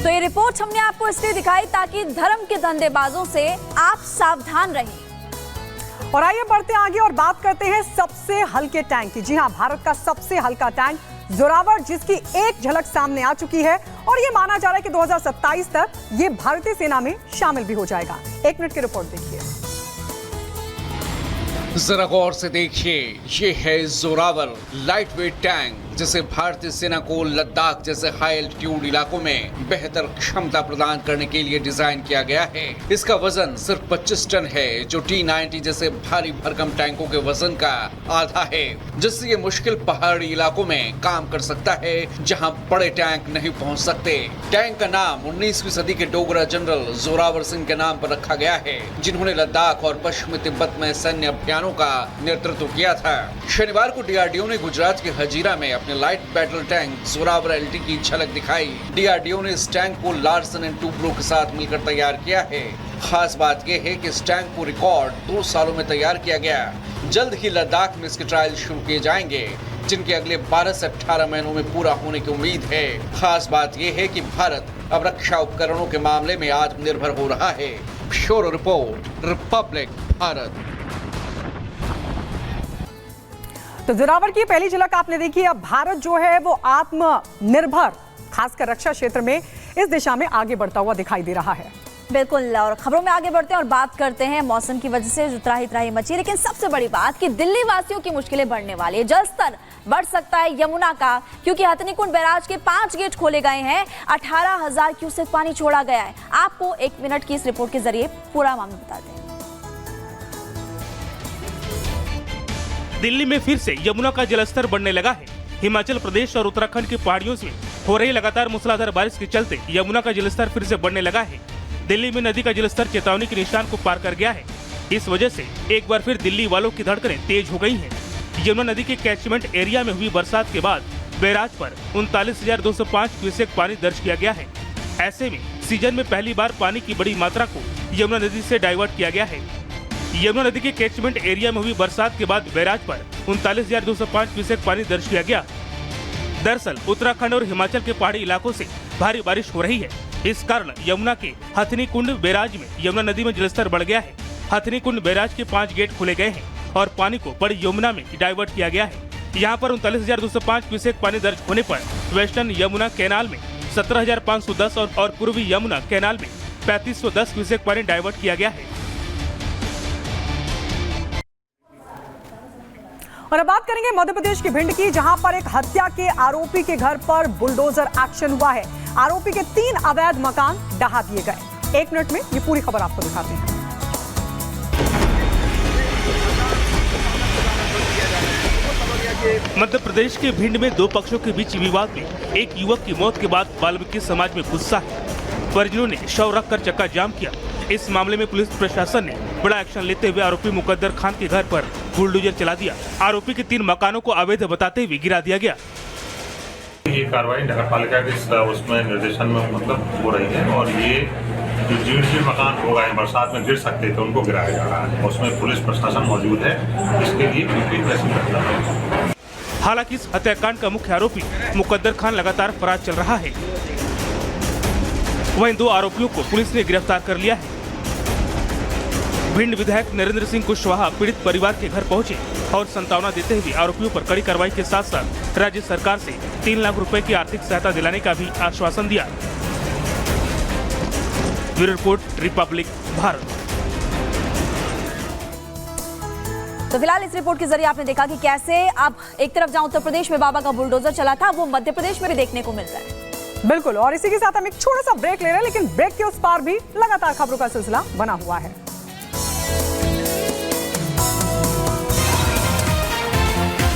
तो ये रिपोर्ट हमने आपको इसलिए दिखाई ताकि धर्म के धंधेबाजों से आप सावधान रहें। और आइए बढ़ते आगे और बात करते हैं सबसे हल्के टैंक की। जी हां, भारत का सबसे हल्का टैंक जोरावर, जिसकी एक झलक सामने आ चुकी है और ये माना जा रहा है कि 2027 तक ये भारतीय सेना में शामिल भी हो जाएगा। 1 मिनट की रिपोर्ट देखिए। जरा गौर से देखिए, ये है जोरावर लाइट वेट टैंक, जिसे भारतीय सेना को लद्दाख जैसे हाई एल्टीट्यूड इलाकों में बेहतर क्षमता प्रदान करने के लिए डिजाइन किया गया है। इसका वजन सिर्फ 25 टन है, जो T-90 जैसे भारी भरकम टैंकों के वजन का आधा है, जिससे ये मुश्किल पहाड़ी इलाकों में काम कर सकता है जहां बड़े टैंक नहीं पहुंच सकते। टैंक का नाम 19वीं सदी के डोगरा जनरल जोरावर सिंह के नाम पर रखा गया है, जिन्होंने लद्दाख और पश्चिमी तिब्बत में सैन्य अभियानों का नेतृत्व किया था। शनिवार को DRDO ने गुजरात के हजीरा में अपने light battle tank Zorawar LT की झलक दिखाई। DRDO ने इस टैंक को लार्सन एंड टुब्रो के साथ मिलकर तैयार किया है। खास बात यह है कि इस टैंक को रिकॉर्ड 2 सालों में तैयार किया गया। जल्द ही लद्दाख में इसके ट्रायल शुरू किए जाएंगे, जिनके अगले 12 से 18 महीनों में पूरा होने की उम्मीद है। खास बात यह है कि भारत अब रक्षा उपकरणों के मामले में आत्मनिर्भर हो रहा है। Bureau report, Republic Bharat. तो जोरावर की पहली झलक आपने देखी। अब भारत जो है वो आत्मनिर्भर, खासकर रक्षा क्षेत्र में इस दिशा में आगे बढ़ता हुआ दिखाई दे रहा है। बिल्कुल, और खबरों में आगे बढ़ते हैं और बात करते हैं मौसम की वजह से जो त्राही मची, लेकिन सबसे बड़ी बात कि दिल्ली वासियों की मुश्किलें बढ़ने वाली है। जल स्तर बढ़ सकता है यमुना का, क्योंकि हथनीकुंड बैराज के 5 गेट खोले गए हैं। 18,000 क्यूसेक पानी छोड़ा गया है। आपको 1 मिनट की इस रिपोर्ट के जरिए पूरा मामला बताते हैं। दिल्ली में फिर से यमुना का जलस्तर बढ़ने लगा है। हिमाचल प्रदेश और उत्तराखंड की पहाड़ियों से हो रही लगातार मूसलाधार बारिश के चलते यमुना का जलस्तर फिर से बढ़ने लगा है। दिल्ली में नदी का जलस्तर चेतावनी के निशान को पार कर गया है। इस वजह से एक बार फिर दिल्ली वालों की धड़कनें तेज हो गई हैं। यमुना नदी के कैचमेंट एरिया में हुई बरसात के बाद बैराज पर 39,205 क्यूसेक पानी दर्ज किया गया है। ऐसे में सीजन में पहली बार पानी की बड़ी मात्रा को यमुना नदी से डाइवर्ट किया गया है। यमुना नदी के कैचमेंट एरिया में हुई बरसात के बाद बैराज पर 39,205 क्यूसेक पानी दर्ज किया गया। दरअसल उत्तराखंड और हिमाचल के पहाड़ी इलाकों से भारी बारिश हो रही है। इस कारण यमुना के हथनीकुंड बैराज में यमुना नदी में जलस्तर बढ़ गया है। हथनीकुंड बैराज के 5 गेट खोले गए हैं और पानी को बड़ी यमुना में डाइवर्ट किया गया है। यहाँ पर 39,205 क्यूसेक पानी दर्ज होने पर वेस्टर्न यमुना कैनाल में 17,510 और पूर्वी यमुना कैनाल में 3,510 क्यूसेक पानी डाइवर्ट किया गया है। और अब बात करेंगे मध्य प्रदेश की भिंड की, जहां पर एक हत्या के आरोपी के घर पर बुलडोजर एक्शन हुआ है। आरोपी के 3 अवैध मकान ढहा दिए गए। 1 मिनट में ये पूरी खबर आपको दिखाते हैं। मध्य प्रदेश के भिंड में 2 पक्षों के बीच विवाद में एक युवक की मौत के बाद वाल्मीकि समाज में गुस्सा है। परिजनों ने शव रखकर चक्का जाम किया। इस मामले में पुलिस प्रशासन ने बड़ा एक्शन लेते हुए आरोपी मुकद्दर खान के घर पर बुलडोजर चला दिया। आरोपी के 3 मकानों को अवैध बताते हुए गिरा दिया गया। ये कार्रवाई नगर पालिका के उसमें निर्देशन में मतलब हो रही है और ये जो जीर्ण मकान हो गए बरसात में गिर सकते थे उनको गिराया जा रहा है। उसमें पुलिस प्रशासन मौजूद है, इसके लिए प्रिपरेशन। हालांकि इस हत्याकांड का मुख्य आरोपी मुकद्दर खान लगातार फरार चल रहा है। वहीं 2 आरोपियों को पुलिस ने गिरफ्तार कर लिया है। भिंड विधायक नरेंद्र सिंह कुशवाहा पीड़ित परिवार के घर पहुंचे और सांत्वना देते हुए आरोपियों पर कड़ी कार्रवाई के साथ साथ राज्य सरकार से 3 लाख रुपए की आर्थिक सहायता दिलाने का भी आश्वासन दिया। Bureau report, Republic Bharat. तो फिलहाल इस रिपोर्ट के जरिए आपने देखा कि कैसे अब एक तरफ जहां उत्तर प्रदेश में बाबा का बुलडोजर चला था, वो मध्य प्रदेश में भी देखने को मिल रहा है। बिल्कुल, और इसी के साथ हम एक छोटा सा ब्रेक ले रहे हैं, लेकिन ब्रेक के उस पार भी लगातार खबरों का सिलसिला बना हुआ है।